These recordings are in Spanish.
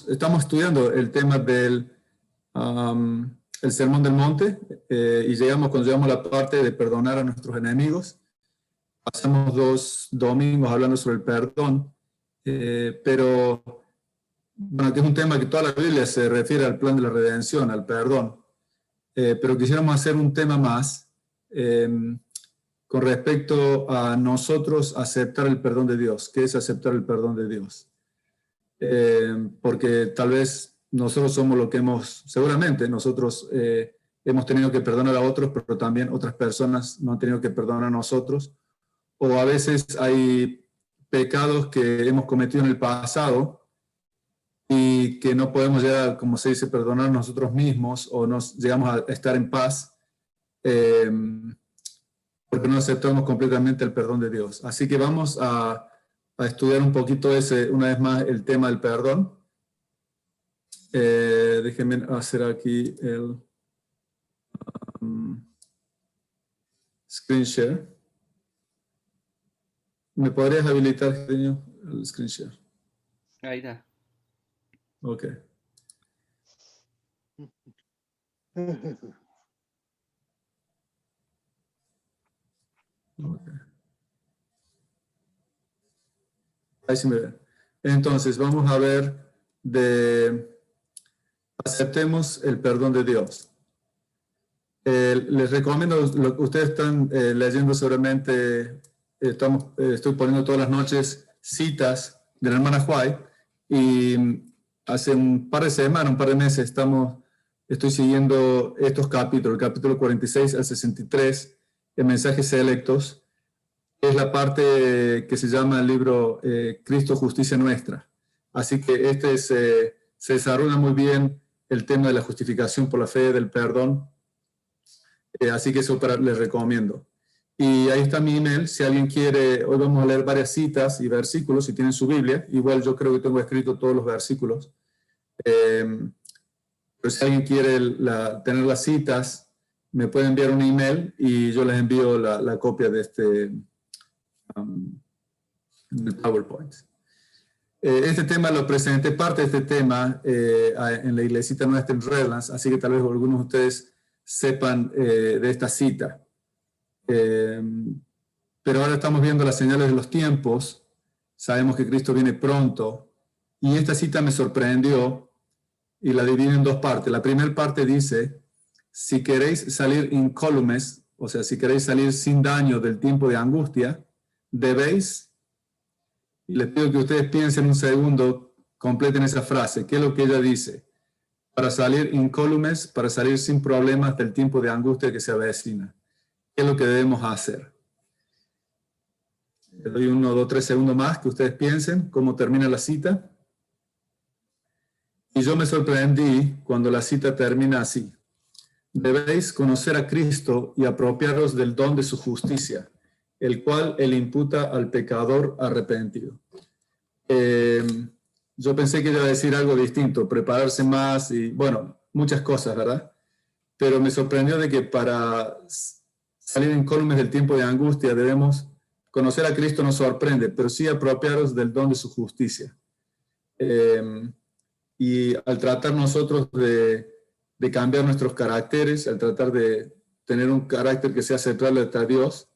estamos estudiando el tema del el Sermón del Monte y cuando llegamos a la parte de perdonar a nuestros enemigos. Pasamos 2 domingos hablando sobre el perdón, pero bueno, que es un tema que toda la Biblia se refiere al plan de la redención, al perdón. Pero quisiéramos hacer un tema más con respecto a nosotros aceptar el perdón de Dios. ¿Qué es aceptar el perdón de Dios? Porque tal vez nosotros somos lo que seguramente nosotros hemos tenido que perdonar a otros, pero también otras personas no han tenido que perdonar a nosotros. O a veces hay pecados que hemos cometido en el pasado y que no podemos llegar, como se dice, perdonar nosotros mismos o nos llegamos a estar en paz porque no aceptamos completamente el perdón de Dios. Así que vamos a estudiar un poquito una vez más el tema del perdón. Déjenme hacer aquí el screen share. ¿Me podrías habilitar, Eugenio, el screen share? Ahí está. Ok. Okay. Ahí sí me ven. Entonces, vamos a ver aceptemos el perdón de Dios. Les recomiendo, lo que ustedes están leyendo seguramente, estoy poniendo todas las noches citas de la hermana Huay, y hace un par de meses estoy siguiendo estos capítulos, el capítulo 46 al 63, de mensajes selectos. Es la parte que se llama el libro Cristo, Justicia Nuestra. Así que se desarrolla muy bien el tema de la justificación por la fe, del perdón. Así que eso les recomiendo. Y ahí está mi email. Si alguien quiere, hoy vamos a leer varias citas y versículos, si tienen su Biblia. Igual yo creo que tengo escrito todos los versículos. Pero si alguien quiere tener las citas, me puede enviar un email y yo les envío la copia de del PowerPoint. Este tema lo presenté, parte de este tema en la iglesita nuestra en Redlands, así que tal vez algunos de ustedes sepan de esta cita. Pero ahora estamos viendo las señales de los tiempos, sabemos que Cristo viene pronto, y esta cita me sorprendió y la divido en 2 partes. La primera parte dice: si queréis salir incólumes, o sea, si queréis salir sin daño del tiempo de angustia, debéis, y les pido que ustedes piensen un segundo, completen esa frase. ¿Qué es lo que ella dice? Para salir incólumes, para salir sin problemas del tiempo de angustia que se avecina. ¿Qué es lo que debemos hacer? Les doy 1, 2, 3 segundos más que ustedes piensen cómo termina la cita. Y yo me sorprendí cuando la cita termina así: debéis conocer a Cristo y apropiaros del don de su justicia, el cual él imputa al pecador arrepentido. Yo pensé que iba a decir algo distinto, prepararse más y, bueno, muchas cosas, ¿verdad? Pero me sorprendió de que para salir incólumes del tiempo de angustia debemos conocer a Cristo. Nos sorprende, pero sí apropiaros del don de su justicia. Y al tratar nosotros de cambiar nuestros caracteres, al tratar de tener un carácter que sea aceptable a Dios,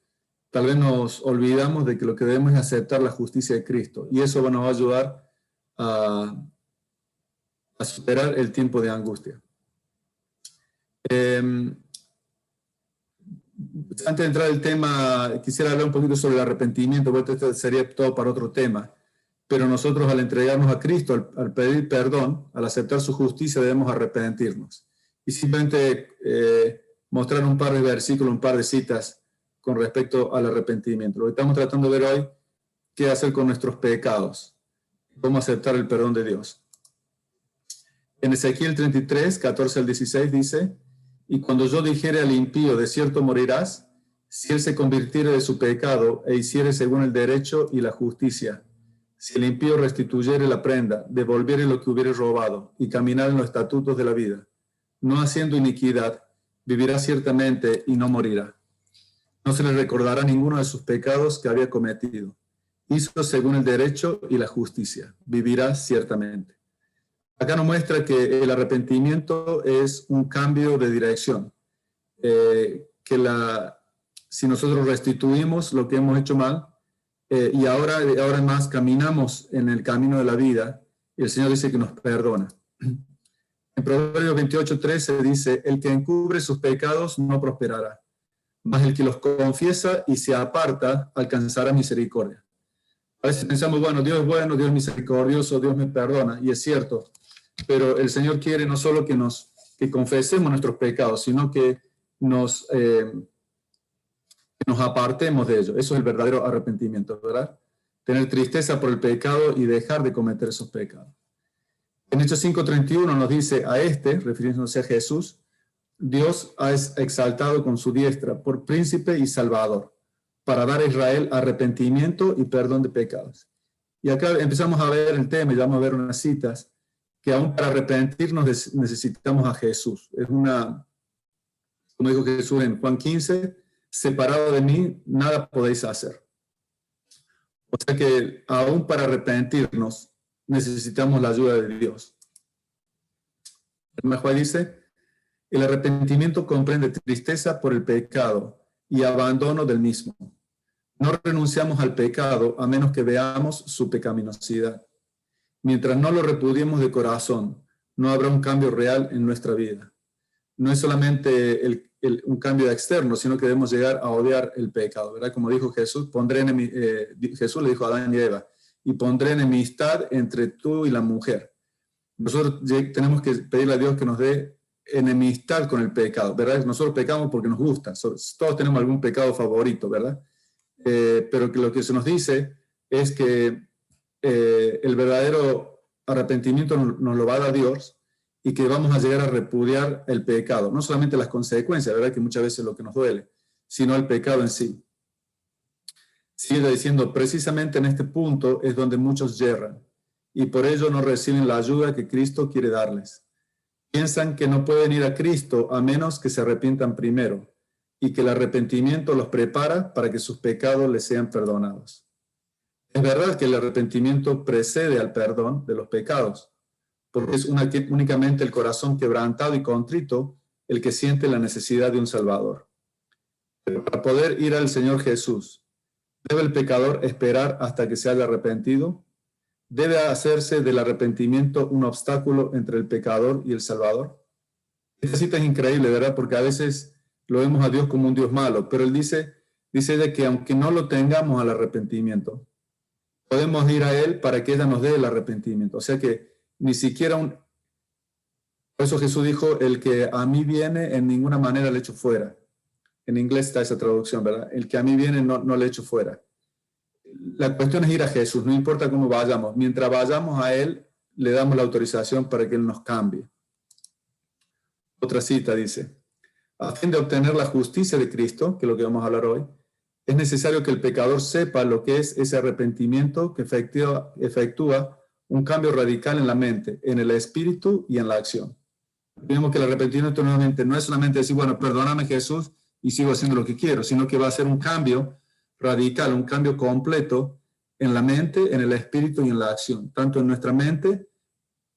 tal vez nos olvidamos de que lo que debemos es aceptar la justicia de Cristo. Y eso nos va a ayudar a superar el tiempo de angustia. Antes de entrar al tema, quisiera hablar un poquito sobre el arrepentimiento, porque esto sería todo para otro tema. Pero nosotros, al entregarnos a Cristo, al pedir perdón, al aceptar su justicia, debemos arrepentirnos. Y simplemente mostrar un par de versículos, un par de citas con respecto al arrepentimiento. Lo que estamos tratando de ver hoy, qué hacer con nuestros pecados, cómo aceptar el perdón de Dios. En Ezequiel 33, 14 al 16 dice: y cuando yo dijere al impío, de cierto morirás, si él se convirtiere de su pecado e hiciere según el derecho y la justicia, si el impío restituyere la prenda, devolviere lo que hubiere robado y caminar en los estatutos de la vida, no haciendo iniquidad, vivirá ciertamente y no morirá. No se le recordará ninguno de sus pecados que había cometido. hizo según el derecho y la justicia, vivirá ciertamente. Acá nos muestra que el arrepentimiento es un cambio de dirección, si nosotros restituimos lo que hemos hecho mal, y ahora en más caminamos en el camino de la vida, y el Señor dice que nos perdona. En Proverbios 28:13 dice, el que encubre sus pecados no prosperará, mas el que los confiesa y se aparta alcanzará misericordia. A veces pensamos, bueno, Dios es misericordioso, Dios me perdona, y es cierto, pero el Señor quiere no solo que confesemos nuestros pecados, sino que nos apartemos de ellos. Eso es el verdadero arrepentimiento, ¿verdad? Tener tristeza por el pecado y dejar de cometer esos pecados. En Hechos 5:31 nos dice, a refiriéndose a Jesús, Dios ha exaltado con su diestra por príncipe y salvador, para dar a Israel arrepentimiento y perdón de pecados. Y acá empezamos a ver el tema, y vamos a ver unas citas, que aún para arrepentirnos necesitamos a Jesús. Es como dijo Jesús en Juan 15, separado de mí, nada podéis hacer. O sea que aún para arrepentirnos, necesitamos la ayuda de Dios. El Mahuay dice, el arrepentimiento comprende tristeza por el pecado y abandono del mismo. No renunciamos al pecado a menos que veamos su pecaminosidad. Mientras no lo repudiemos de corazón, no habrá un cambio real en nuestra vida. No es solamente un cambio externo, sino que debemos llegar a odiar el pecado, ¿verdad? Como dijo Jesús, Jesús le dijo a Adán y Eva, y pondré enemistad entre tú y la mujer. Nosotros tenemos que pedirle a Dios que nos dé enemistad con el pecado, ¿verdad? Nosotros pecamos porque nos gusta, todos tenemos algún pecado favorito, ¿verdad? Pero que lo que se nos dice es que el verdadero arrepentimiento nos lo va a dar Dios y que vamos a llegar a repudiar el pecado, no solamente las consecuencias, ¿verdad? Que muchas veces es lo que nos duele, sino el pecado en sí. Sigue diciendo, precisamente en este punto es donde muchos yerran y por ello no reciben la ayuda que Cristo quiere darles. Piensan que no pueden ir a Cristo a menos que se arrepientan primero y que el arrepentimiento los prepara para que sus pecados les sean perdonados. Es verdad que el arrepentimiento precede al perdón de los pecados, porque es únicamente el corazón quebrantado y contrito el que siente la necesidad de un Salvador. Pero para poder ir al Señor Jesús, ¿debe el pecador esperar hasta que se haya arrepentido? ¿Debe hacerse del arrepentimiento un obstáculo entre el pecador y el Salvador? Esta cita es increíble, ¿verdad? Porque a veces lo vemos a Dios como un Dios malo, pero Él dice de que aunque no lo tengamos al arrepentimiento, podemos ir a Él para que ella nos dé el arrepentimiento. O sea que ni siquiera por eso Jesús dijo, el que a mí viene, en ninguna manera le echo fuera. En inglés está esa traducción, ¿verdad? El que a mí viene, no le echo fuera. La cuestión es ir a Jesús, no importa cómo vayamos. Mientras vayamos a Él, le damos la autorización para que Él nos cambie. Otra cita dice, a fin de obtener la justicia de Cristo, que es lo que vamos a hablar hoy, es necesario que el pecador sepa lo que es ese arrepentimiento que efectúa un cambio radical en la mente, en el espíritu y en la acción. Vemos que el arrepentimiento nuevamente no es solamente decir, bueno, perdóname Jesús y sigo haciendo lo que quiero, sino que va a ser un cambio radical, un cambio completo en la mente, en el espíritu y en la acción. Tanto en nuestra mente,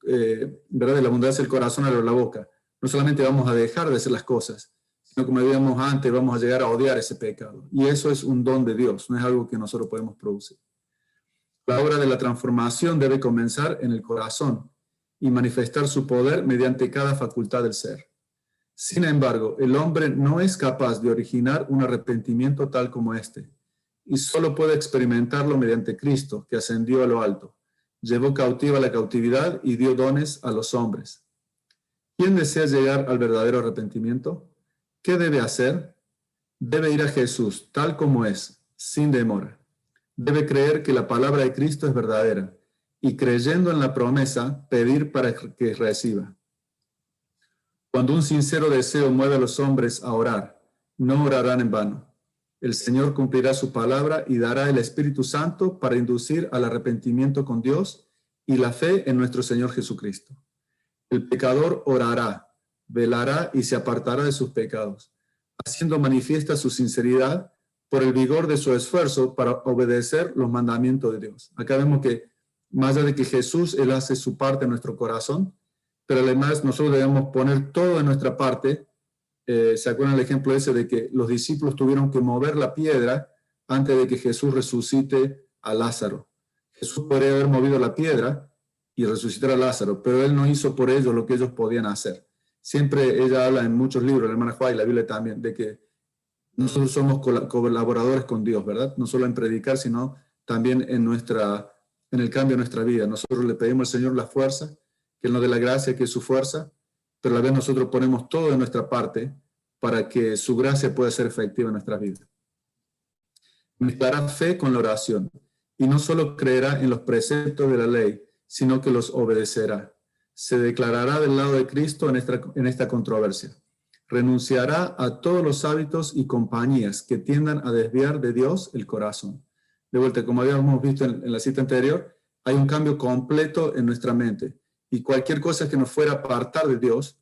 ¿verdad? De la abundancia del corazón a la boca. No solamente vamos a dejar de hacer las cosas, sino como veíamos antes, vamos a llegar a odiar ese pecado. Y eso es un don de Dios, no es algo que nosotros podemos producir. La obra de la transformación debe comenzar en el corazón y manifestar su poder mediante cada facultad del ser. Sin embargo, el hombre no es capaz de originar un arrepentimiento tal como este, y solo puede experimentarlo mediante Cristo, que ascendió a lo alto, llevó cautiva la cautividad y dio dones a los hombres. ¿Quién desea llegar al verdadero arrepentimiento? ¿Qué debe hacer? Debe ir a Jesús tal como es, sin demora. Debe creer que la palabra de Cristo es verdadera y creyendo en la promesa, pedir para que reciba. Cuando un sincero deseo mueve a los hombres a orar, no orarán en vano. El Señor cumplirá su palabra y dará el Espíritu Santo para inducir al arrepentimiento con Dios y la fe en nuestro Señor Jesucristo. El pecador orará, velará y se apartará de sus pecados, haciendo manifiesta su sinceridad por el vigor de su esfuerzo para obedecer los mandamientos de Dios. Acá vemos que más allá de que Jesús, Él hace su parte en nuestro corazón, pero además nosotros debemos poner todo en nuestra parte. ¿Se acuerdan el ejemplo ese de que los discípulos tuvieron que mover la piedra antes de que Jesús resucite a Lázaro? Jesús podría haber movido la piedra y resucitar a Lázaro, pero Él no hizo por ellos lo que ellos podían hacer. Siempre ella habla en muchos libros, la hermana Juárez y la Biblia también, de que nosotros somos colaboradores con Dios, ¿verdad? No solo en predicar, sino también en el cambio de nuestra vida. Nosotros le pedimos al Señor la fuerza, que Él nos dé la gracia, que es su fuerza, pero a la vez nosotros ponemos todo de nuestra parte para que su gracia pueda ser efectiva en nuestras vidas. Mezclará fe con la oración, y no solo creerá en los preceptos de la ley, sino que los obedecerá. Se declarará del lado de Cristo en esta controversia. Renunciará a todos los hábitos y compañías que tiendan a desviar de Dios el corazón. De vuelta, como habíamos visto en la cita anterior, hay un cambio completo en nuestra mente. Y cualquier cosa que nos fuera a apartar de Dios,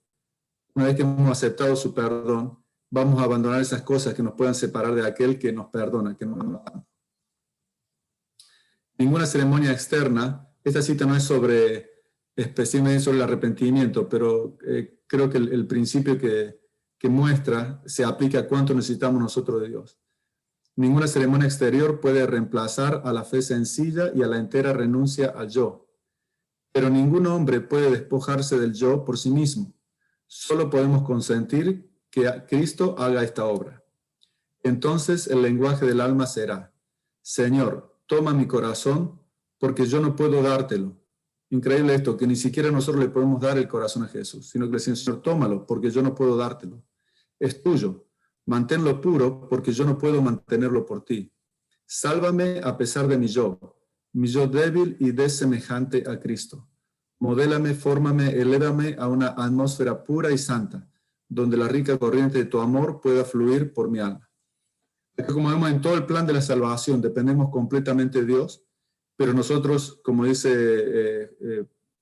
una vez que hemos aceptado su perdón, vamos a abandonar esas cosas que nos puedan separar de aquel que nos perdona, que nos ama. Ninguna ceremonia externa. Esta cita no es específicamente sobre el arrepentimiento, pero creo que el principio que muestra se aplica a cuánto necesitamos nosotros de Dios. Ninguna ceremonia exterior puede reemplazar a la fe sencilla y a la entera renuncia al yo. Pero ningún hombre puede despojarse del yo por sí mismo. Solo podemos consentir que Cristo haga esta obra. Entonces el lenguaje del alma será: Señor, toma mi corazón, porque yo no puedo dártelo. Increíble esto, que ni siquiera nosotros le podemos dar el corazón a Jesús, sino que le decimos: Señor, tómalo, porque yo no puedo dártelo. Es tuyo. Manténlo puro, porque yo no puedo mantenerlo por ti. Sálvame a pesar de mi yo débil y desemejante a Cristo. Modélame, fórmame, elévame a una atmósfera pura y santa, donde la rica corriente de tu amor pueda fluir por mi alma. Como vemos en todo el plan de la salvación, dependemos completamente de Dios, pero nosotros, como dice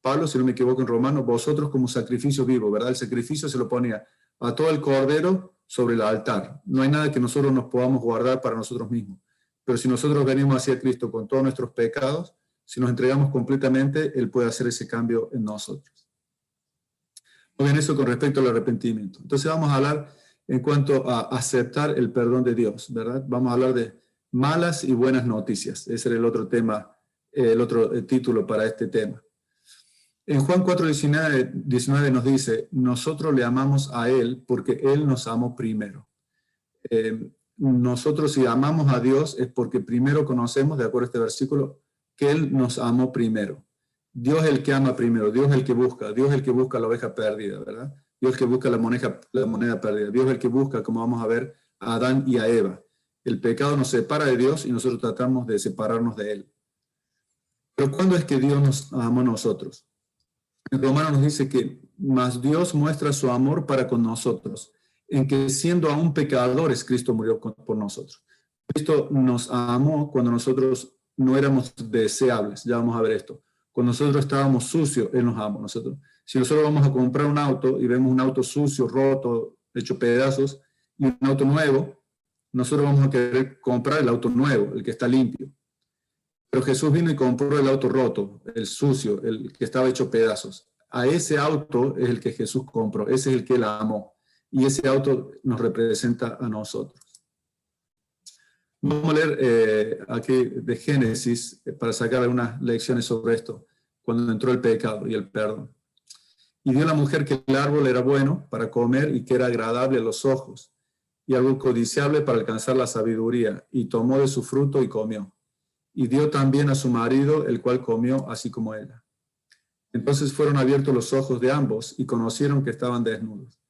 Pablo, si no me equivoco en Romanos, vosotros como sacrificio vivo, ¿verdad? El sacrificio se lo ponía a todo el cordero sobre el altar. No hay nada que nosotros nos podamos guardar para nosotros mismos. Pero si nosotros venimos hacia Cristo con todos nuestros pecados, si nos entregamos completamente, Él puede hacer ese cambio en nosotros. Muy bien, eso con respecto al arrepentimiento. Entonces vamos a hablar en cuanto a aceptar el perdón de Dios, ¿verdad? Vamos a hablar de malas y buenas noticias. Ese era el otro tema, el otro título para este tema. En Juan 4:19 nos dice: nosotros le amamos a Él porque Él nos amó primero. Nosotros, si amamos a Dios, es porque primero conocemos, de acuerdo a este versículo, que Él nos amó primero. Dios es el que ama primero, Dios es el que busca, Dios es el que busca la oveja perdida, ¿verdad? Dios es el que busca la moneda perdida, Dios es el que busca, como vamos a ver, a Adán y a Eva. El pecado nos separa de Dios y nosotros tratamos de separarnos de Él. Pero ¿cuándo es que Dios nos amó a nosotros? En Romanos nos dice que más Dios muestra su amor para con nosotros, en que siendo aún pecadores, Cristo murió por nosotros. Cristo nos amó cuando nosotros no éramos deseables. Ya vamos a ver esto. Cuando nosotros estábamos sucios, Él nos amó. Si nosotros vamos a comprar un auto y vemos un auto sucio, roto, hecho pedazos, y un auto nuevo, nosotros vamos a querer comprar el auto nuevo, el que está limpio. Pero Jesús vino y compró el auto roto, el sucio, el que estaba hecho pedazos. A ese auto es el que Jesús compró, ese es el que Él amó. Y ese auto nos representa a nosotros. Vamos a leer aquí de Génesis para sacar algunas lecciones sobre esto, cuando entró el pecado y el perdón. Y vio la mujer que el árbol era bueno para comer y que era agradable a los ojos, y algo codiciable para alcanzar la sabiduría, y tomó de su fruto y comió. Y dio también a su marido, el cual comió así como ella. Entonces fueron abiertos los ojos de ambos y conocieron que estaban desnudos.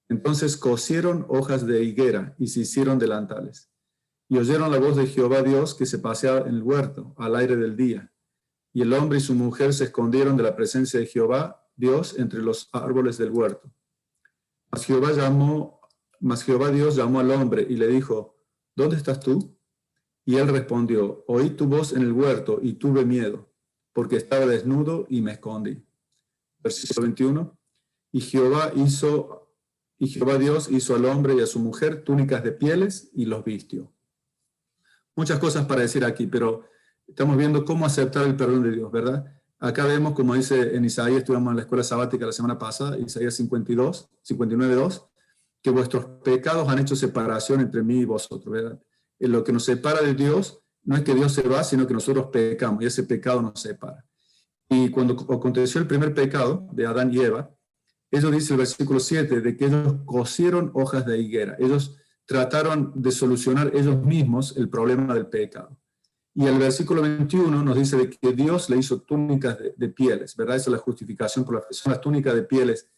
Entonces cosieron hojas de higuera y se hicieron delantales. Y oyeron la voz de Jehová Dios que se paseaba en el huerto al aire del día. Y el hombre y su mujer se escondieron de la presencia de Jehová Dios entre los árboles del huerto. Mas Jehová Dios llamó al hombre y le dijo: ¿dónde estás tú? Y él respondió: oí tu voz en el huerto y tuve miedo, porque estaba desnudo y me escondí. Versículo 21. Y Jehová Dios hizo al hombre y a su mujer túnicas de pieles y los vistió. Muchas cosas para decir aquí, pero estamos viendo cómo aceptar el perdón de Dios, ¿verdad? Acá vemos, como dice en Isaías, estuvimos en la escuela sabática la semana pasada, Isaías 59:2, que vuestros pecados han hecho separación entre mí y vosotros, ¿verdad? Lo que nos separa de Dios no es que Dios se va, sino que nosotros pecamos, y ese pecado nos separa. Y cuando aconteció el primer pecado de Adán y Eva, eso dice el versículo 7, de que ellos cosieron hojas de higuera. Ellos trataron de solucionar ellos mismos el problema del pecado. Y el versículo 21 nos dice de que Dios le hizo túnicas de pieles, ¿verdad? Esa es la justificación por la fe. Son las túnicas de pieles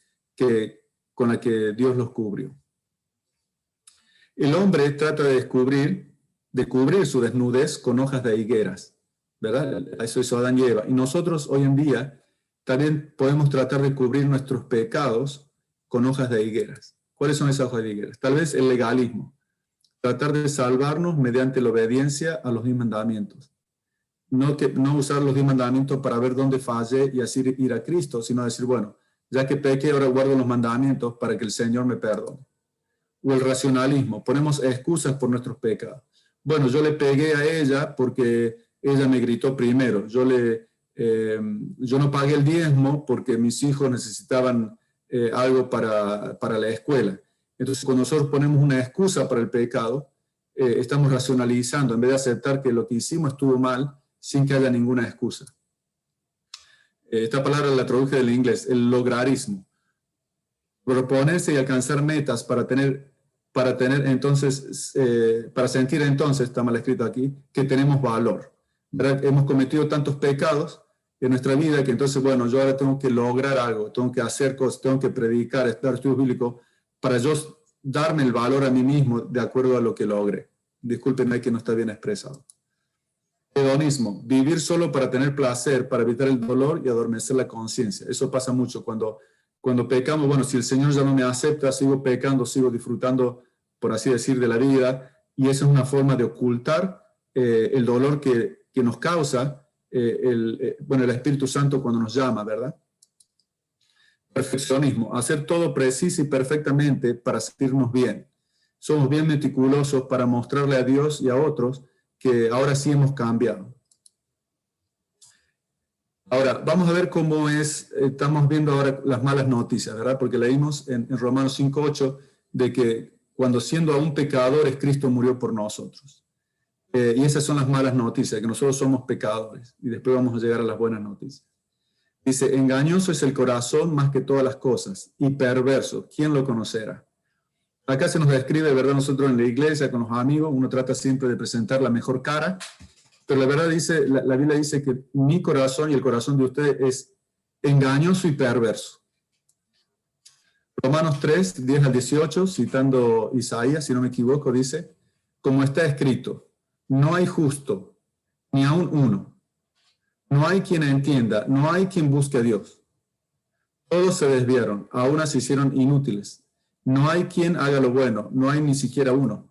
con las que Dios los cubrió. El hombre trata de cubrir su desnudez con hojas de higueras, ¿verdad? Eso hizo Adán y Eva. Y nosotros hoy en día también podemos tratar de cubrir nuestros pecados con hojas de higueras. ¿Cuáles son esas hojas de higueras? Tal vez el legalismo. Tratar de salvarnos mediante la obediencia a los 10 mandamientos. No usar los 10 mandamientos para ver dónde fallé y así ir a Cristo, sino decir, bueno, ya que pequé, ahora guardo los mandamientos para que el Señor me perdone. O el racionalismo. Ponemos excusas por nuestros pecados. Bueno, yo le pegué a ella porque ella me gritó primero. Yo no pagué el diezmo porque mis hijos necesitaban algo para la escuela. Entonces, cuando nosotros ponemos una excusa para el pecado, estamos racionalizando en vez de aceptar que lo que hicimos estuvo mal sin que haya ninguna excusa. Esta palabra la traduje del inglés, el logarismo. Proponerse y alcanzar metas para sentir entonces, está mal escrito aquí, que tenemos valor. ¿Verdad? Hemos cometido tantos pecados en nuestra vida que entonces, bueno, yo ahora tengo que lograr algo, tengo que hacer cosas, tengo que predicar, dar estudios bíblicos para yo darme el valor a mí mismo de acuerdo a lo que logré. Discúlpenme que no está bien expresado. Hedonismo, vivir solo para tener placer, para evitar el dolor y adormecer la conciencia. Eso pasa mucho cuando pecamos. Bueno, si el Señor ya no me acepta, sigo pecando, sigo disfrutando, por así decir, de la vida, y esa es una forma de ocultar el dolor que nos causa el Espíritu Santo cuando nos llama, ¿verdad? Perfeccionismo, hacer todo preciso y perfectamente para sentirnos bien. Somos bien meticulosos para mostrarle a Dios y a otros que ahora sí hemos cambiado. Ahora, vamos a ver cómo estamos viendo ahora las malas noticias, ¿verdad? Porque leímos en Romanos 5:8 de que cuando siendo aún pecadores, Cristo murió por nosotros. Y esas son las malas noticias, que nosotros somos pecadores. Y después vamos a llegar a las buenas noticias. Dice, engañoso es el corazón más que todas las cosas, y perverso, ¿quién lo conocerá? Acá se nos describe, ¿verdad? Nosotros en la iglesia, con los amigos, uno trata siempre de presentar la mejor cara, pero la verdad dice, la Biblia dice que mi corazón y el corazón de ustedes es engañoso y perverso. Romanos 3:10-18, citando Isaías, si no me equivoco, dice, como está escrito, no hay justo, ni aun uno. No hay quien entienda, no hay quien busque a Dios. Todos se desviaron, a unas se hicieron inútiles. No hay quien haga lo bueno, no hay ni siquiera uno.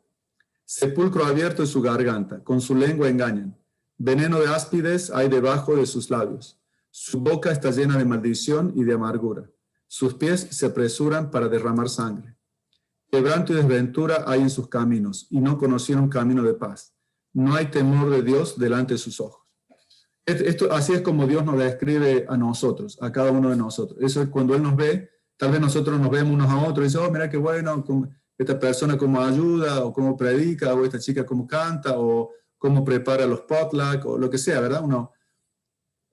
Sepulcro abierto es su garganta, con su lengua engañan. Veneno de áspides hay debajo de sus labios. Su boca está llena de maldición y de amargura. Sus pies se apresuran para derramar sangre. Quebranto y desventura hay en sus caminos, y no conocieron camino de paz. No hay temor de Dios delante de sus ojos. Así es como Dios nos describe a nosotros, a cada uno de nosotros. Eso es cuando Él nos ve, tal vez nosotros nos vemos unos a otros y decimos, oh, mira qué bueno, esta persona cómo ayuda, o cómo predica, o esta chica cómo canta, o cómo prepara los potluck, o lo que sea, ¿verdad?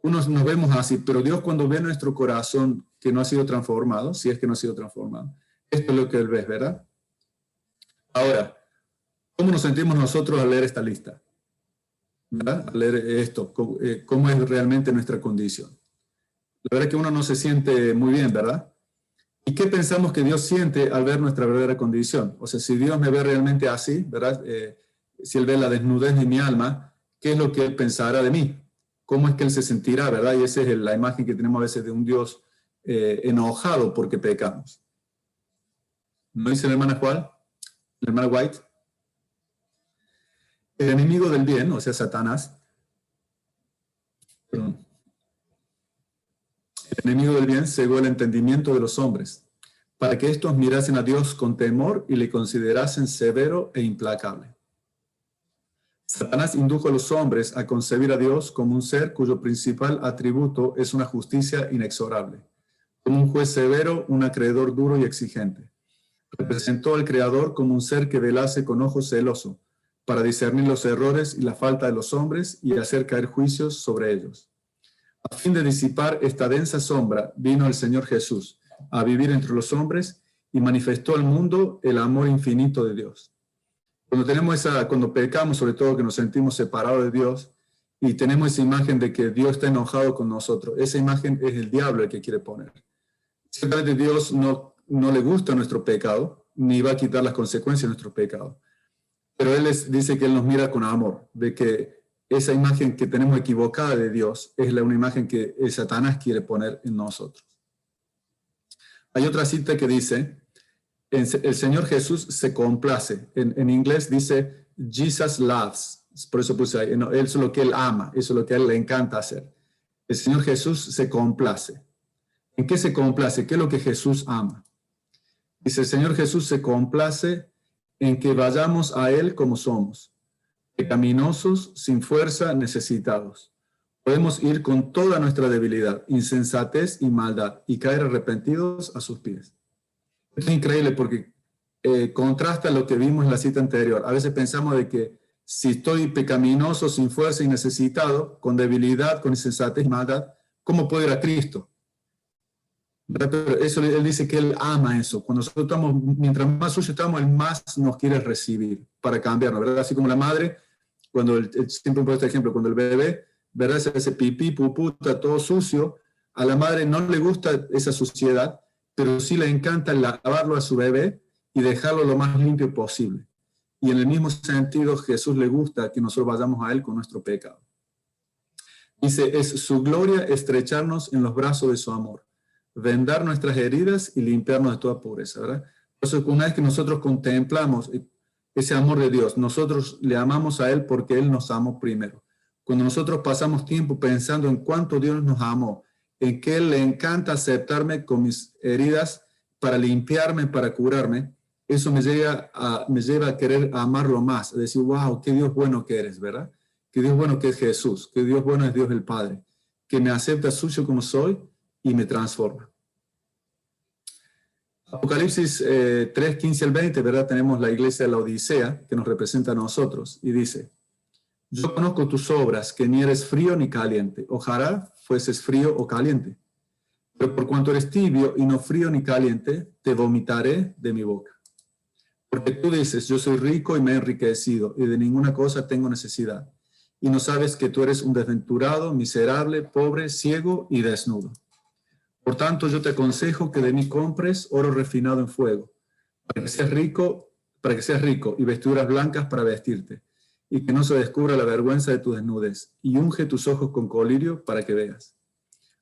Unos nos vemos así, pero Dios cuando ve nuestro corazón que no ha sido transformado, si es que no ha sido transformado, esto es lo que Él ve, ¿verdad? Ahora, ¿cómo nos sentimos nosotros al leer esta lista? ¿Verdad? Al leer esto, cómo es realmente nuestra condición. La verdad es que uno no se siente muy bien, ¿verdad? ¿Y qué pensamos que Dios siente al ver nuestra verdadera condición? O sea, si Dios me ve realmente así, ¿verdad? Si Él ve la desnudez de mi alma, ¿qué es lo que Él pensará de mí? ¿Cómo es que Él se sentirá, verdad? Y esa es la imagen que tenemos a veces de un Dios enojado porque pecamos. ¿No dice la hermana Juan? La hermana White. El enemigo del bien, o sea, Satanás, el enemigo del bien cegó el entendimiento de los hombres, para que estos mirasen a Dios con temor y le considerasen severo e implacable. Satanás indujo a los hombres a concebir a Dios como un ser cuyo principal atributo es una justicia inexorable, como un juez severo, un acreedor duro y exigente. Representó al Creador como un ser que velase con ojo celoso, para discernir los errores y la falta de los hombres y hacer caer juicios sobre ellos. A fin de disipar esta densa sombra, vino el Señor Jesús a vivir entre los hombres y manifestó al mundo el amor infinito de Dios. Cuando pecamos, sobre todo que nos sentimos separados de Dios y tenemos esa imagen de que Dios está enojado con nosotros, esa imagen es el diablo el que quiere poner. Ciertamente Dios no le gusta nuestro pecado, ni va a quitar las consecuencias de nuestro pecado. Pero Él dice que Él nos mira con amor, de que esa imagen que tenemos equivocada de Dios es una imagen que el Satanás quiere poner en nosotros. Hay otra cita que dice, el Señor Jesús se complace. En inglés dice, Jesus loves. Por eso puse ahí, no, eso es lo que Él ama, eso es lo que a Él le encanta hacer. El Señor Jesús se complace. ¿En qué se complace? ¿Qué es lo que Jesús ama? Dice, el Señor Jesús se complace en que vayamos a Él como somos, pecaminosos, sin fuerza, necesitados. Podemos ir con toda nuestra debilidad, insensatez y maldad, y caer arrepentidos a sus pies. Esto es increíble porque contrasta lo que vimos en la cita anterior. A veces pensamos de que si estoy pecaminoso, sin fuerza y necesitado, con debilidad, con insensatez y maldad, ¿cómo puedo ir a Cristo? Pero eso, Él dice que Él ama eso. Cuando nosotros estamos, mientras más sucio estamos, Él más nos quiere recibir para cambiarnos, ¿verdad? Así como la madre, siempre pongo este ejemplo, cuando el bebé, ¿verdad? Se hace pipí, pupú, está todo sucio, a la madre no le gusta esa suciedad, pero sí le encanta lavarlo a su bebé y dejarlo lo más limpio posible. Y en el mismo sentido, Jesús le gusta que nosotros vayamos a Él con nuestro pecado. Dice, es su gloria estrecharnos en los brazos de su amor, vendar nuestras heridas y limpiarnos de toda pobreza, ¿verdad? Por eso, una vez que nosotros contemplamos ese amor de Dios, nosotros le amamos a Él porque Él nos amó primero. Cuando nosotros pasamos tiempo pensando en cuánto Dios nos amó, en que Él le encanta aceptarme con mis heridas para limpiarme, para curarme, eso me lleva a querer amarlo más, a decir, wow, qué Dios bueno que eres, ¿verdad? Qué Dios bueno que es Jesús, qué Dios bueno es Dios el Padre, que me acepta sucio como soy y me transforma. Apocalipsis 3, 15 al 20, ¿verdad? Tenemos la iglesia de la Odisea que nos representa a nosotros y dice, yo conozco tus obras, que ni eres frío ni caliente. Ojalá fueses frío o caliente. Pero por cuanto eres tibio y no frío ni caliente, te vomitaré de mi boca. Porque tú dices, yo soy rico y me he enriquecido, y de ninguna cosa tengo necesidad. Y no sabes que tú eres un desventurado, miserable, pobre, ciego y desnudo. Por tanto, yo te aconsejo que de mí compres oro refinado en fuego, para que seas rico y vestiduras blancas para vestirte, y que no se descubra la vergüenza de tu desnudez, y unge tus ojos con colirio para que veas.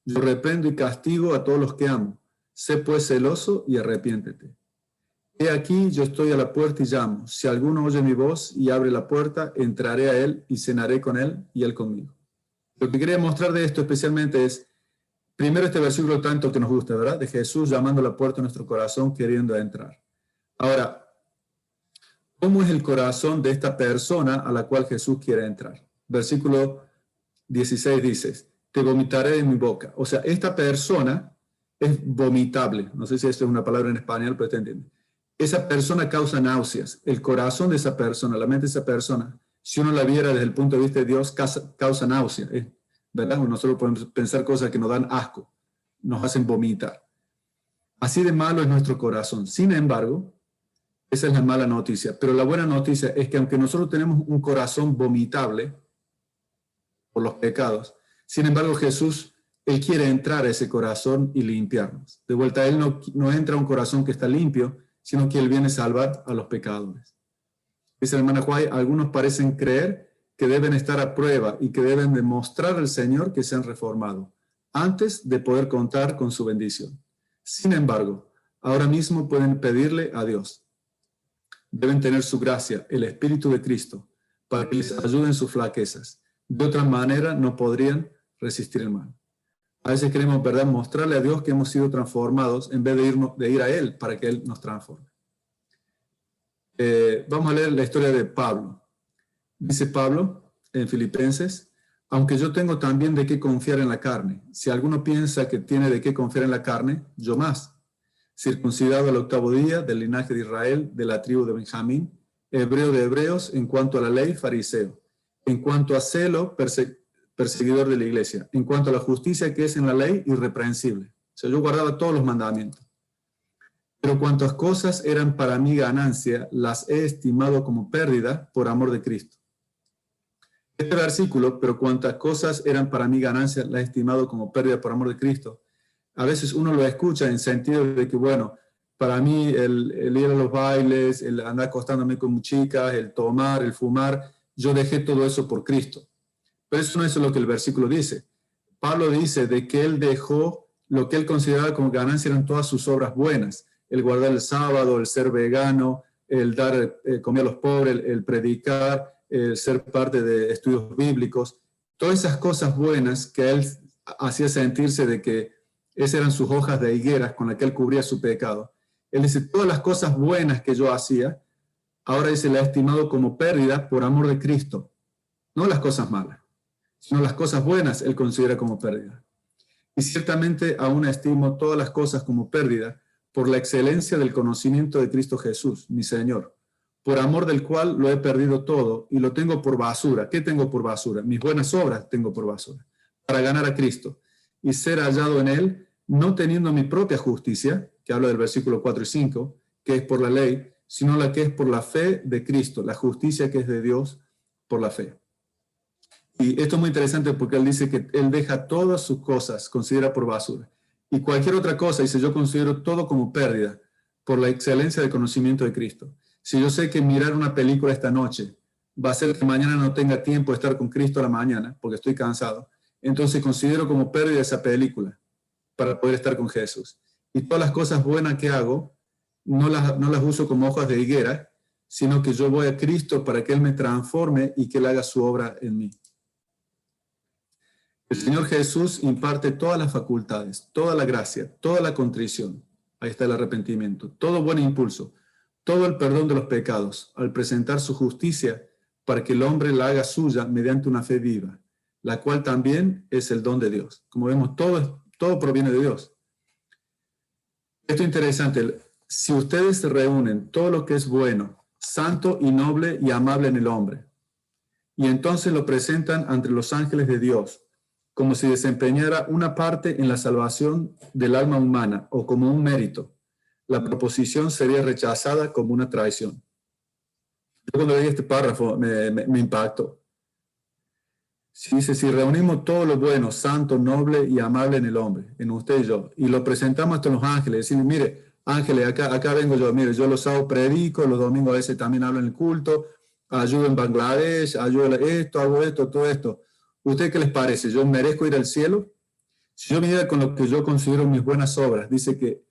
Yo reprendo y castigo a todos los que amo. Sé pues celoso y arrepiéntete. He aquí, yo estoy a la puerta y llamo. Si alguno oye mi voz y abre la puerta, entraré a él y cenaré con él y él conmigo. Lo que quería mostrar de esto especialmente es, primero este versículo tanto que nos gusta, ¿verdad? De Jesús llamando a la puerta de nuestro corazón, queriendo entrar. Ahora, ¿cómo es el corazón de esta persona a la cual Jesús quiere entrar? Versículo 16 dice, te vomitaré de mi boca. O sea, esta persona es vomitable. No sé si esto es una palabra en español, pero te entiende. Esa persona causa náuseas. El corazón de esa persona, la mente de esa persona, si uno la viera desde el punto de vista de Dios, causa náuseas. ¿Verdad? Nosotros podemos pensar cosas que nos dan asco, nos hacen vomitar. Así de malo es nuestro corazón. Sin embargo, esa es la mala noticia. Pero la buena noticia es que aunque nosotros tenemos un corazón vomitable por los pecados, sin embargo Jesús, Él quiere entrar a ese corazón y limpiarnos. De vuelta, Él no entra a un corazón que está limpio, sino que Él viene a salvar a los pecadores. Dice la hermana Huay, algunos parecen creer que deben estar a prueba y que deben demostrar al Señor que se han reformado antes de poder contar con su bendición. Sin embargo, ahora mismo pueden pedirle a Dios. Deben tener su gracia, el Espíritu de Cristo, para que les ayude en sus flaquezas. De otra manera, no podrían resistir el mal. A veces queremos, ¿verdad?, mostrarle a Dios que hemos sido transformados en vez de ir a Él para que Él nos transforme. Vamos a leer la historia de Pablo. Dice Pablo en Filipenses, aunque yo tengo también de qué confiar en la carne. Si alguno piensa que tiene de qué confiar en la carne, yo más. Circuncidado al 8º día, del linaje de Israel, de la tribu de Benjamín, hebreo de hebreos, en cuanto a la ley, fariseo. En cuanto a celo, perseguidor de la iglesia. En cuanto a la justicia que es en la ley, irreprensible. O sea, yo guardaba todos los mandamientos. Pero cuantas cosas eran para mí ganancia, las he estimado como pérdida por amor de Cristo. Este versículo, pero cuantas cosas eran para mí ganancia, las he estimado como pérdida por amor de Cristo. A veces uno lo escucha en sentido de que, bueno, para mí el ir a los bailes, el andar acostándome con chicas, el tomar, el fumar, yo dejé todo eso por Cristo. Pero eso no es lo que el versículo dice. Pablo dice de que él dejó lo que él consideraba como ganancia eran todas sus obras buenas. El guardar el sábado, el ser vegano, el dar comida a los pobres, el predicar, el ser parte de estudios bíblicos. Todas esas cosas buenas que él hacía sentirse de que esas eran sus hojas de higueras con las que él cubría su pecado. Él dice, todas las cosas buenas que yo hacía, ahora dice, la he estimado como pérdida por amor de Cristo. No las cosas malas, sino las cosas buenas él considera como pérdida. Y ciertamente aún estimo todas las cosas como pérdida por la excelencia del conocimiento de Cristo Jesús, mi Señor, por amor del cual lo he perdido todo y lo tengo por basura. ¿Qué tengo por basura? Mis buenas obras tengo por basura, para ganar a Cristo y ser hallado en él, no teniendo mi propia justicia, que habla del versículo 4 y 5, que es por la ley, sino la que es por la fe de Cristo, la justicia que es de Dios por la fe. Y esto es muy interesante porque él dice que él deja todas sus cosas, considera por basura. Y cualquier otra cosa, dice, yo considero todo como pérdida por la excelencia del conocimiento de Cristo. Si yo sé que mirar una película esta noche va a hacer que mañana no tenga tiempo de estar con Cristo a la mañana, porque estoy cansado, entonces considero como pérdida esa película para poder estar con Jesús. Y todas las cosas buenas que hago, no las uso como hojas de higuera, sino que yo voy a Cristo para que Él me transforme y que Él haga su obra en mí. El Señor Jesús imparte todas las facultades, toda la gracia, toda la contrición. Ahí está el arrepentimiento, todo buen impulso, todo el perdón de los pecados, al presentar su justicia para que el hombre la haga suya mediante una fe viva, la cual también es el don de Dios. Como vemos, todo proviene de Dios. Esto es interesante. Si ustedes reúnen todo lo que es bueno, santo y noble y amable en el hombre, y entonces lo presentan ante los ángeles de Dios, como si desempeñara una parte en la salvación del alma humana o como un mérito, la proposición sería rechazada como una traición. Yo cuando leí este párrafo me impactó. Dice, si reunimos todo lo bueno, santo, noble y amable en el hombre, en usted y yo, y lo presentamos ante los ángeles, decimos, mire, ángeles, acá vengo yo, mire, yo los sábados predico, los domingos a veces también hablo en el culto, ayudo en Bangladesh, ayudo esto, hago esto, todo esto. ¿Usted qué les parece? ¿Yo merezco ir al cielo? Si yo viniera con lo que yo considero mis buenas obras, dice que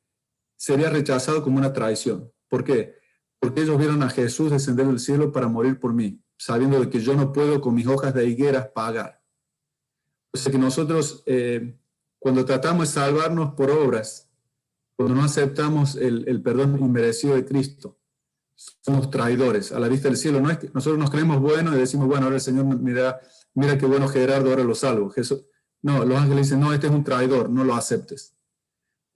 sería rechazado como una traición. ¿Por qué? Porque ellos vieron a Jesús descender del cielo para morir por mí, sabiendo de que yo no puedo con mis hojas de higueras pagar. O sea que nosotros, cuando tratamos de salvarnos por obras, cuando no aceptamos el perdón inmerecido de Cristo, somos traidores a la vista del cielo. No es que nosotros nos creemos buenos y decimos, bueno, ahora el Señor mira qué bueno Gerardo, ahora lo salvo. Jesús, no, los ángeles dicen, no, este es un traidor, no lo aceptes.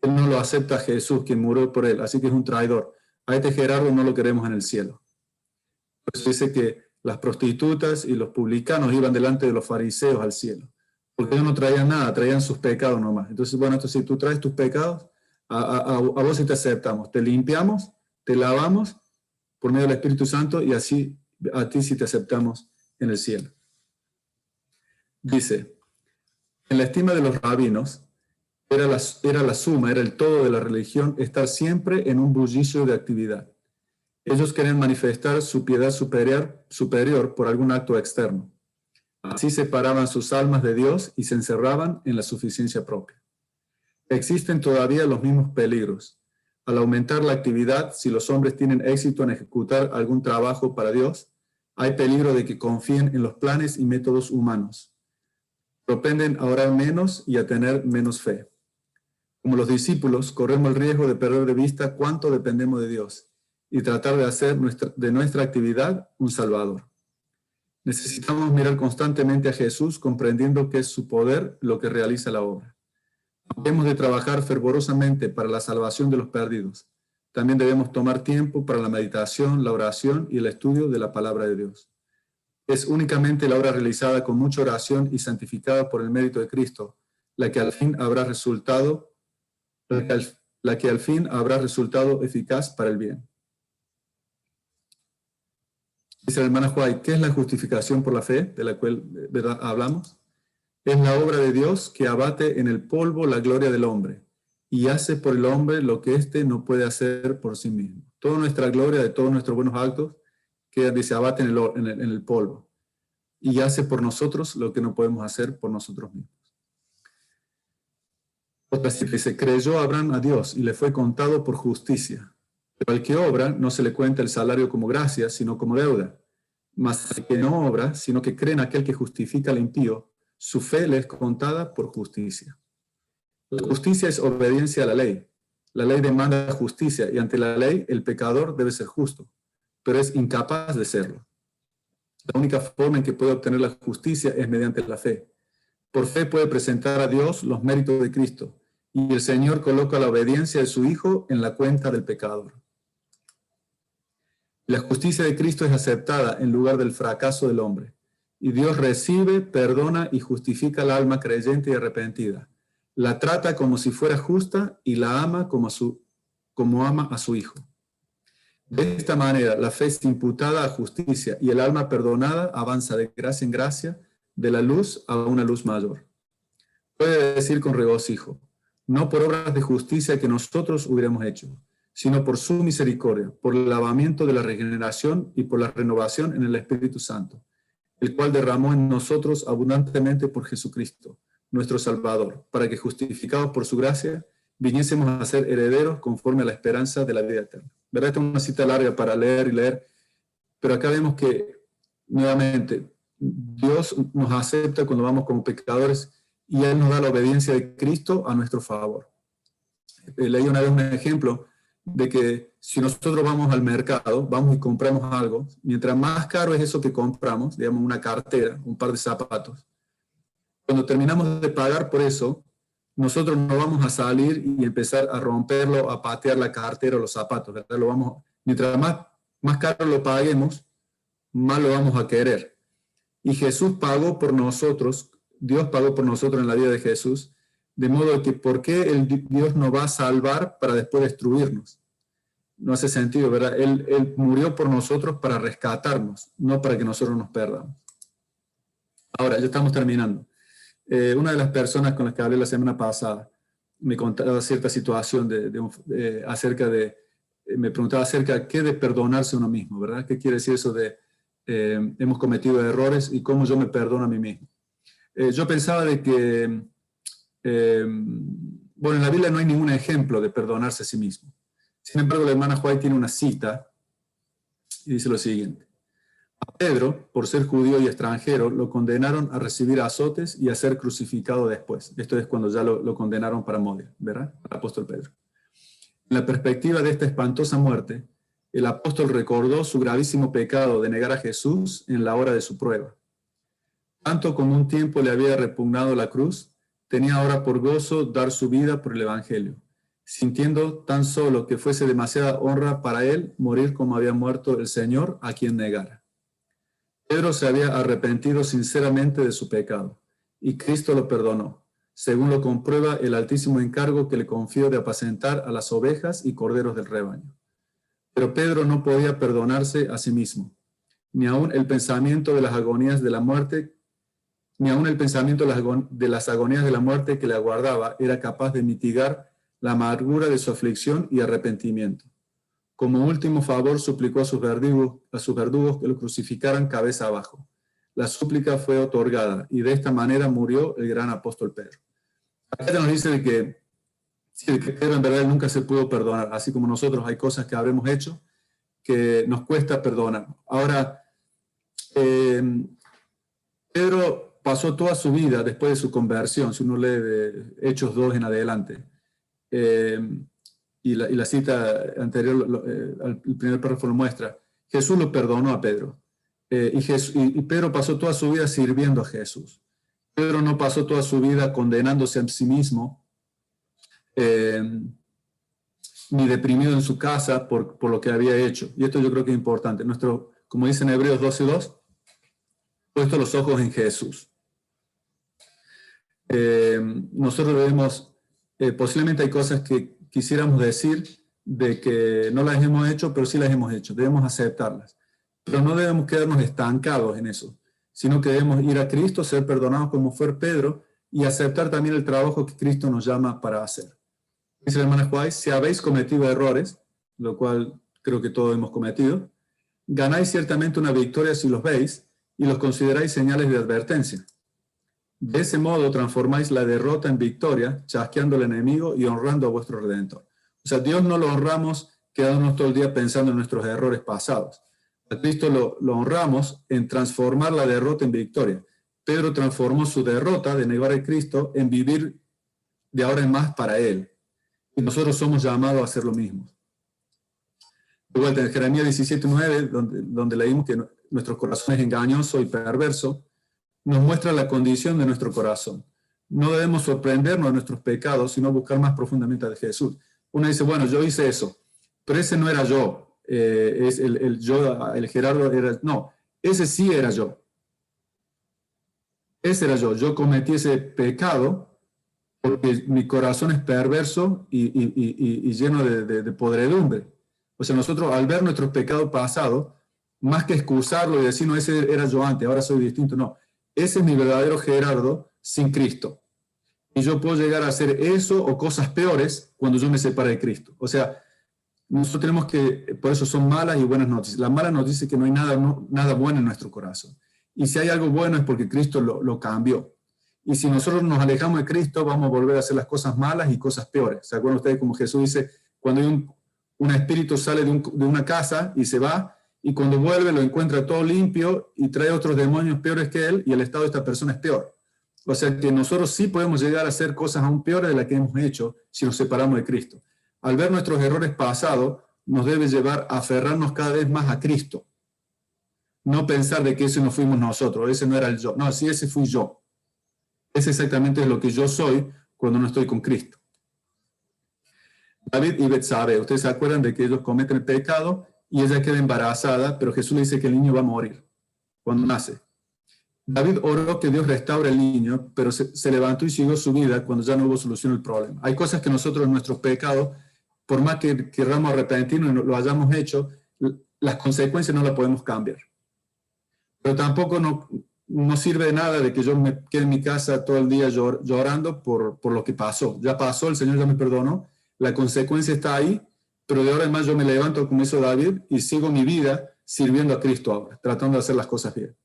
Él no lo acepta a Jesús, quien murió por él, así que es un traidor. A este Gerardo no lo queremos en el cielo. Por eso dice que las prostitutas y los publicanos iban delante de los fariseos al cielo, porque ellos no traían nada, traían sus pecados nomás. Entonces, bueno, esto si tú traes tus pecados, a vos sí te aceptamos, te limpiamos, te lavamos por medio del Espíritu Santo y así a ti sí te aceptamos en el cielo. Dice, en la estima de los rabinos, era la suma, era el todo de la religión estar siempre en un bullicio de actividad. Ellos querían manifestar su piedad superior por algún acto externo. Así separaban sus almas de Dios y se encerraban en la suficiencia propia. Existen todavía los mismos peligros. Al aumentar la actividad, si los hombres tienen éxito en ejecutar algún trabajo para Dios, hay peligro de que confíen en los planes y métodos humanos. Propenden a orar menos y a tener menos fe. Como los discípulos, corremos el riesgo de perder de vista cuánto dependemos de Dios y tratar de hacer de nuestra actividad un salvador. Necesitamos mirar constantemente a Jesús, comprendiendo que es su poder lo que realiza la obra. Hemos de trabajar fervorosamente para la salvación de los perdidos. También debemos tomar tiempo para la meditación, la oración y el estudio de la palabra de Dios. Es únicamente la obra realizada con mucha oración y santificada por el mérito de Cristo, la que al fin habrá resultado eficaz para el bien. Dice la hermana White, ¿qué es la justificación por la fe de la cual hablamos? Es la obra de Dios que abate en el polvo la gloria del hombre y hace por el hombre lo que éste no puede hacer por sí mismo. Toda nuestra gloria de todos nuestros buenos actos se abate en el polvo y hace por nosotros lo que no podemos hacer por nosotros mismos. Otra cita dice, creyó Abraham a Dios y le fue contado por justicia. Pero al que obra no se le cuenta el salario como gracia, sino como deuda. Mas al que no obra, sino que cree en aquel que justifica al impío, su fe le es contada por justicia. La justicia es obediencia a la ley. La ley demanda justicia y ante la ley el pecador debe ser justo, pero es incapaz de serlo. La única forma en que puede obtener la justicia es mediante la fe. Por fe puede presentar a Dios los méritos de Cristo y el Señor coloca la obediencia de su Hijo en la cuenta del pecador. La justicia de Cristo es aceptada en lugar del fracaso del hombre. Y Dios recibe, perdona y justifica al alma creyente y arrepentida. La trata como si fuera justa y la ama como ama a su Hijo. De esta manera, la fe es imputada a justicia y el alma perdonada avanza de gracia en gracia, de la luz a una luz mayor. Puede decir con regocijo, no por obras de justicia que nosotros hubiéramos hecho, sino por su misericordia, por el lavamiento de la regeneración y por la renovación en el Espíritu Santo, el cual derramó en nosotros abundantemente por Jesucristo, nuestro Salvador, para que justificados por su gracia, viniésemos a ser herederos conforme a la esperanza de la vida eterna. ¿Verdad? Esta es una cita larga para leer y leer, pero acá vemos que, nuevamente, Dios nos acepta cuando vamos como pecadores y Él nos da la obediencia de Cristo a nuestro favor. Leí una vez un ejemplo de que si nosotros vamos al mercado, vamos y compramos algo, mientras más caro es eso que compramos, digamos una cartera, un par de zapatos, cuando terminamos de pagar por eso, nosotros no vamos a salir y empezar a romperlo, a patear la cartera o los zapatos, ¿verdad? Mientras más caro lo paguemos, más lo vamos a querer. Y Jesús pagó por nosotros, Dios pagó por nosotros en la vida de Jesús, de modo que ¿por qué Dios nos va a salvar para después destruirnos? No hace sentido, ¿verdad? Él murió por nosotros para rescatarnos, no para que nosotros nos perdamos. Ahora, ya estamos terminando. Una de las personas con las que hablé la semana pasada me contaba cierta situación me preguntaba acerca de qué de perdonarse a uno mismo, ¿verdad? ¿Qué quiere decir eso de hemos cometido errores y cómo yo me perdono a mí mismo? Yo pensaba de que, bueno, en la Biblia no hay ningún ejemplo de perdonarse a sí mismo. Sin embargo, la hermana White tiene una cita y dice lo siguiente. A Pedro, por ser judío y extranjero, lo condenaron a recibir azotes y a ser crucificado después. Esto es cuando ya lo condenaron para morir, ¿verdad? El apóstol Pedro. En la perspectiva de esta espantosa muerte, el apóstol recordó su gravísimo pecado de negar a Jesús en la hora de su prueba. Tanto como un tiempo le había repugnado la cruz, tenía ahora por gozo dar su vida por el Evangelio, sintiendo tan solo que fuese demasiada honra para él morir como había muerto el Señor a quien negara. Pedro se había arrepentido sinceramente de su pecado, y Cristo lo perdonó, según lo comprueba el altísimo encargo que le confió de apacentar a las ovejas y corderos del rebaño. Pero Pedro no podía perdonarse a sí mismo, ni aun el pensamiento de las agonías de la muerte, de las agonías de la muerte que le aguardaba era capaz de mitigar la amargura de su aflicción y arrepentimiento. Como último favor suplicó a sus verdugos que lo crucificaran cabeza abajo. La súplica fue otorgada y de esta manera murió el gran apóstol Pedro. Acá nos dice de que Pedro en verdad nunca se pudo perdonar, así como nosotros hay cosas que habremos hecho que nos cuesta perdonar. Ahora, Pedro pasó toda su vida después de su conversión, si uno lee de Hechos 2 en adelante, y la cita anterior, el primer párrafo lo muestra, Jesús lo perdonó a Pedro. y Pedro pasó toda su vida sirviendo a Jesús. Pedro no pasó toda su vida condenándose a sí mismo, ni deprimido en su casa por lo que había hecho. Y esto yo creo que es importante. Como dice en Hebreos 12:2, puesto los ojos en Jesús. Nosotros debemos, posiblemente hay cosas que quisiéramos decir de que no las hemos hecho, pero sí las hemos hecho. Debemos aceptarlas. Pero no debemos quedarnos estancados en eso, sino que debemos ir a Cristo, ser perdonados como fue Pedro y aceptar también el trabajo que Cristo nos llama para hacer. Dice la hermana Juárez, si habéis cometido errores, lo cual creo que todos hemos cometido, ganáis ciertamente una victoria si los veis y los consideráis señales de advertencia. De ese modo transformáis la derrota en victoria, chasqueando al enemigo y honrando a vuestro Redentor. O sea, Dios no lo honramos quedándonos todo el día pensando en nuestros errores pasados. A Cristo lo honramos en transformar la derrota en victoria. Pedro transformó su derrota de negar a Cristo en vivir de ahora en más para Él. Y nosotros somos llamados a hacer lo mismo. Igual en Jeremías 17:9, donde leímos que nuestro corazón es engañoso y perverso, nos muestra la condición de nuestro corazón. No debemos sorprendernos de nuestros pecados, sino buscar más profundamente a Jesús. Uno dice, bueno, yo hice eso, pero ese no era yo. El Gerardo era... No, ese sí era yo. Ese era yo. Yo cometí ese pecado porque mi corazón es perverso y lleno de podredumbre. O sea, nosotros al ver nuestros pecados pasados, más que excusarlo y decir, no, ese era yo antes, ahora soy distinto, no. Ese es mi verdadero Gerardo sin Cristo. Y yo puedo llegar a hacer eso o cosas peores cuando yo me separe de Cristo. O sea, nosotros tenemos que, por eso son malas y buenas noticias. La mala noticia es que no hay nada bueno en nuestro corazón. Y si hay algo bueno es porque Cristo lo cambió. Y si nosotros nos alejamos de Cristo, vamos a volver a hacer las cosas malas y cosas peores. ¿Se acuerdan ustedes como Jesús dice, cuando hay un espíritu sale de una casa y se va, y cuando vuelve lo encuentra todo limpio y trae otros demonios peores que él, y el estado de esta persona es peor? O sea que nosotros sí podemos llegar a hacer cosas aún peores de las que hemos hecho si nos separamos de Cristo. Al ver nuestros errores pasados, nos debe llevar a aferrarnos cada vez más a Cristo. No pensar de que ese no fuimos nosotros, ese no era el yo. No, sí, ese fui yo. Ese exactamente es lo que yo soy cuando no estoy con Cristo. David y Betsabe, ustedes se acuerdan de que ellos cometen el pecado y ella queda embarazada, pero Jesús le dice que el niño va a morir cuando nace. David oró que Dios restaure el niño, pero se levantó y siguió su vida cuando ya no hubo solución al problema. Hay cosas que nosotros en nuestros pecados, por más que queramos arrepentirnos y lo hayamos hecho, las consecuencias no las podemos cambiar. Pero tampoco no sirve de nada de que yo me quede en mi casa todo el día llorando por lo que pasó. Ya pasó, el Señor ya me perdonó, la consecuencia está ahí, pero de ahora en más yo me levanto como hizo David y sigo mi vida sirviendo a Cristo ahora, tratando de hacer las cosas bien.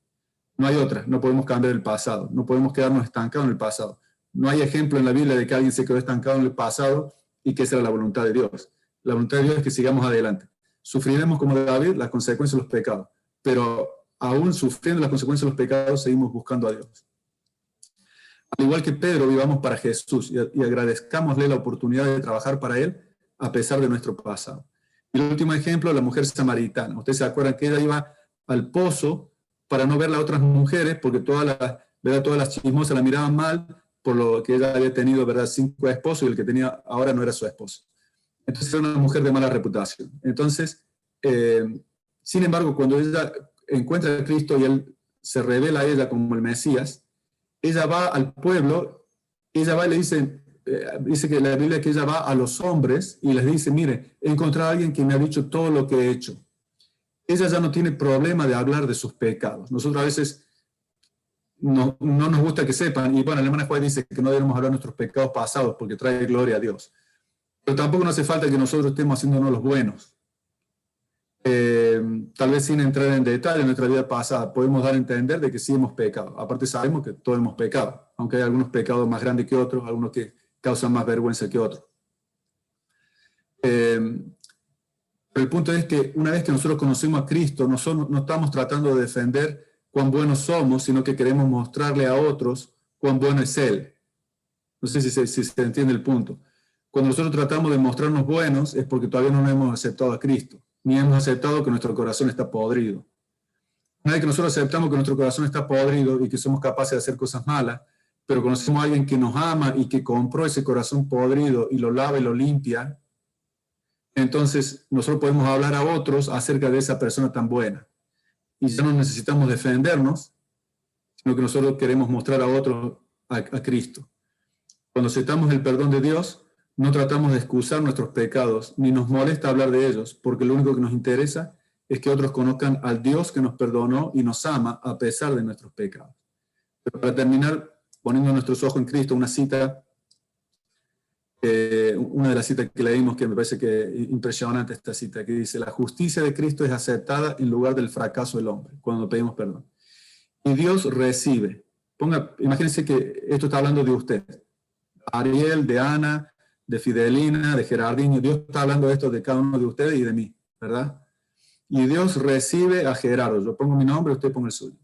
No hay otra, no podemos cambiar el pasado, no podemos quedarnos estancados en el pasado. No hay ejemplo en la Biblia de que alguien se quedó estancado en el pasado y que esa era la voluntad de Dios. La voluntad de Dios es que sigamos adelante. Sufriremos como David las consecuencias de los pecados, pero aún sufriendo las consecuencias de los pecados seguimos buscando a Dios. Al igual que Pedro, vivamos para Jesús y agradezcámosle la oportunidad de trabajar para Él a pesar de nuestro pasado. Y el último ejemplo, la mujer samaritana. Ustedes se acuerdan que ella iba al pozo para no ver a otras mujeres, porque todas las chismosas la miraban mal, por lo que ella había tenido, ¿verdad?, 5 esposos, y el que tenía ahora no era su esposo. Entonces era una mujer de mala reputación. Entonces, sin embargo, cuando ella encuentra a Cristo y Él se revela a ella como el Mesías, ella va al pueblo, ella va y le dice que la Biblia que ella va a los hombres y les dice, mire, he encontrado a alguien que me ha dicho todo lo que he hecho. Ella ya no tiene problema de hablar de sus pecados. Nosotros a veces no nos gusta que sepan, y bueno, la hermana Juárez dice que no debemos hablar de nuestros pecados pasados porque trae gloria a Dios. Pero tampoco nos hace falta que nosotros estemos haciéndonos los buenos. Tal vez sin entrar en detalle en nuestra vida pasada, podemos dar a entender de que sí hemos pecado. Aparte sabemos que todos hemos pecado, aunque hay algunos pecados más grandes que otros, algunos que causan más vergüenza que otros. Pero el punto es que una vez que nosotros conocemos a Cristo, no estamos tratando de defender cuán buenos somos, sino que queremos mostrarle a otros cuán bueno es Él. No sé si se entiende el punto. Cuando nosotros tratamos de mostrarnos buenos es porque todavía no hemos aceptado a Cristo, ni hemos aceptado que nuestro corazón está podrido. Una vez que nosotros aceptamos que nuestro corazón está podrido y que somos capaces de hacer cosas malas, pero conocemos a alguien que nos ama y que compró ese corazón podrido y lo lava y lo limpia, entonces nosotros podemos hablar a otros acerca de esa persona tan buena. Y ya no necesitamos defendernos, sino que nosotros queremos mostrar a otros a Cristo. Cuando aceptamos el perdón de Dios, no tratamos de excusar nuestros pecados, ni nos molesta hablar de ellos, porque lo único que nos interesa es que otros conozcan al Dios que nos perdonó y nos ama a pesar de nuestros pecados. Pero para terminar, poniendo nuestros ojos en Cristo, una de las citas que leímos que me parece que es impresionante, esta cita, que dice: la justicia de Cristo es aceptada en lugar del fracaso del hombre, cuando pedimos perdón. Y Dios recibe. Imagínense que esto está hablando de usted, Ariel, de Ana, de Fidelina, de Gerardino. Dios está hablando de esto de cada uno de ustedes y de mí, ¿verdad? Y Dios recibe a Gerardo. Yo pongo mi nombre, usted ponga el suyo.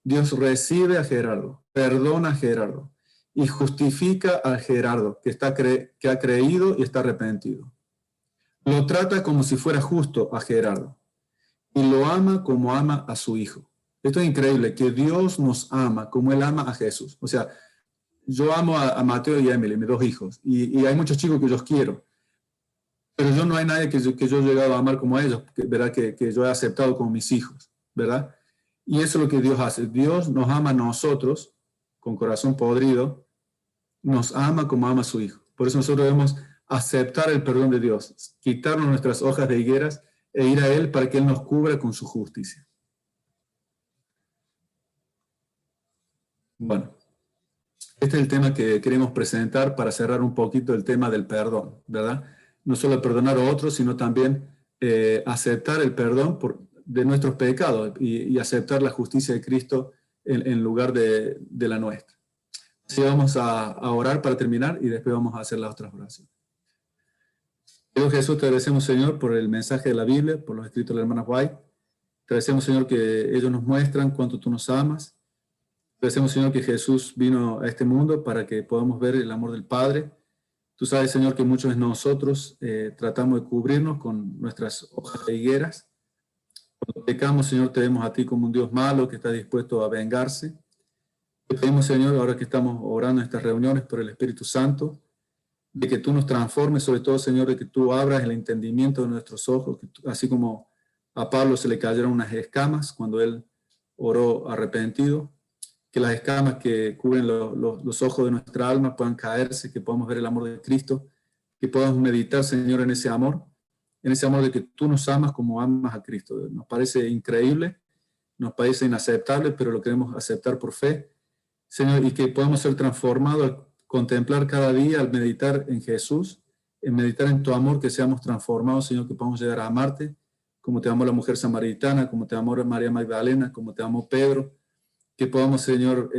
Dios recibe a Gerardo, perdona a Gerardo y justifica a Gerardo, que ha creído y está arrepentido. Lo trata como si fuera justo a Gerardo y lo ama como ama a su hijo. Esto es increíble, que Dios nos ama como Él ama a Jesús. O sea, yo amo a Mateo y a Emily, mis dos hijos, y hay muchos chicos que yo quiero, pero yo no hay nadie que yo he llegado a amar como ellos, ¿verdad? Que yo he aceptado como mis hijos, ¿verdad? Y eso es lo que Dios hace. Dios nos ama a nosotros con corazón podrido, nos ama como ama a su hijo. Por eso nosotros debemos aceptar el perdón de Dios, quitarnos nuestras hojas de higueras e ir a Él para que Él nos cubra con su justicia. Bueno, este es el tema que queremos presentar para cerrar un poquito el tema del perdón, ¿verdad? No solo perdonar a otros, sino también aceptar el perdón de nuestros pecados y aceptar la justicia de Cristo en lugar de la nuestra. Así vamos a orar para terminar y después vamos a hacer las otras oraciones. Dios Jesús, te agradecemos, Señor, por el mensaje de la Biblia, por los escritos de la hermana White. Te agradecemos, Señor, que ellos nos muestran cuánto tú nos amas. Te agradecemos, Señor, que Jesús vino a este mundo para que podamos ver el amor del Padre. Tú sabes, Señor, que muchos de nosotros tratamos de cubrirnos con nuestras hojas de higueras. Cuando pecamos, Señor, te vemos a ti como un Dios malo que está dispuesto a vengarse. Te pedimos, Señor, ahora que estamos orando en estas reuniones por el Espíritu Santo, de que tú nos transformes, sobre todo, Señor, de que tú abras el entendimiento de nuestros ojos, así como a Pablo se le cayeron unas escamas cuando él oró arrepentido, que las escamas que cubren los ojos de nuestra alma puedan caerse, que podamos ver el amor de Cristo, que podamos meditar, Señor, en ese amor de que tú nos amas como amas a Cristo. Nos parece increíble, nos parece inaceptable, pero lo queremos aceptar por fe, Señor, y que podamos ser transformados al contemplar cada día, al meditar en Jesús, en meditar en tu amor, que seamos transformados, Señor, que podamos llegar a amarte, como te amó la mujer samaritana, como te amó María Magdalena, como te amó Pedro, que podamos, Señor,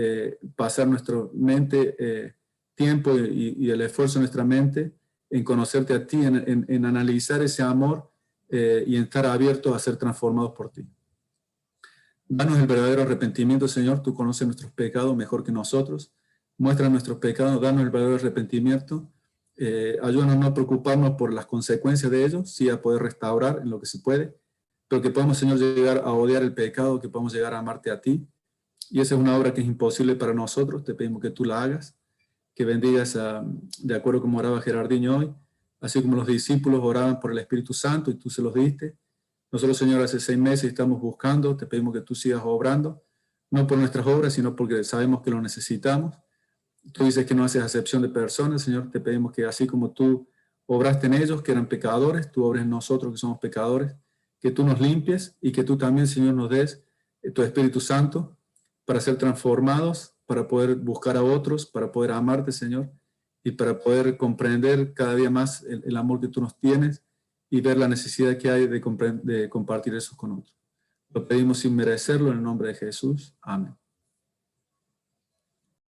pasar nuestra mente, tiempo y el esfuerzo de nuestra mente en conocerte a ti, en analizar ese amor y en estar abiertos a ser transformados por ti. Danos el verdadero arrepentimiento, Señor. Tú conoces nuestros pecados mejor que nosotros. Muestra nuestros pecados, danos el verdadero arrepentimiento. Ayúdanos a no preocuparnos por las consecuencias de ellos, sí a poder restaurar en lo que se puede, pero que podamos, Señor, llegar a odiar el pecado, que podamos llegar a amarte a ti. Y esa es una obra que es imposible para nosotros. Te pedimos que tú la hagas, que bendigas de acuerdo como oraba Gerardinho hoy, así como los discípulos oraban por el Espíritu Santo y tú se los diste. Nosotros, Señor, hace 6 meses estamos buscando, te pedimos que tú sigas obrando, no por nuestras obras, sino porque sabemos que lo necesitamos. Tú dices que no haces acepción de personas, Señor, te pedimos que así como tú obraste en ellos, que eran pecadores, tú obres en nosotros, que somos pecadores, que tú nos limpies y que tú también, Señor, nos des tu Espíritu Santo para ser transformados, para poder buscar a otros, para poder amarte, Señor, y para poder comprender cada día más el amor que tú nos tienes y ver la necesidad que hay de compartir eso con otros. Lo pedimos sin merecerlo en el nombre de Jesús. Amén.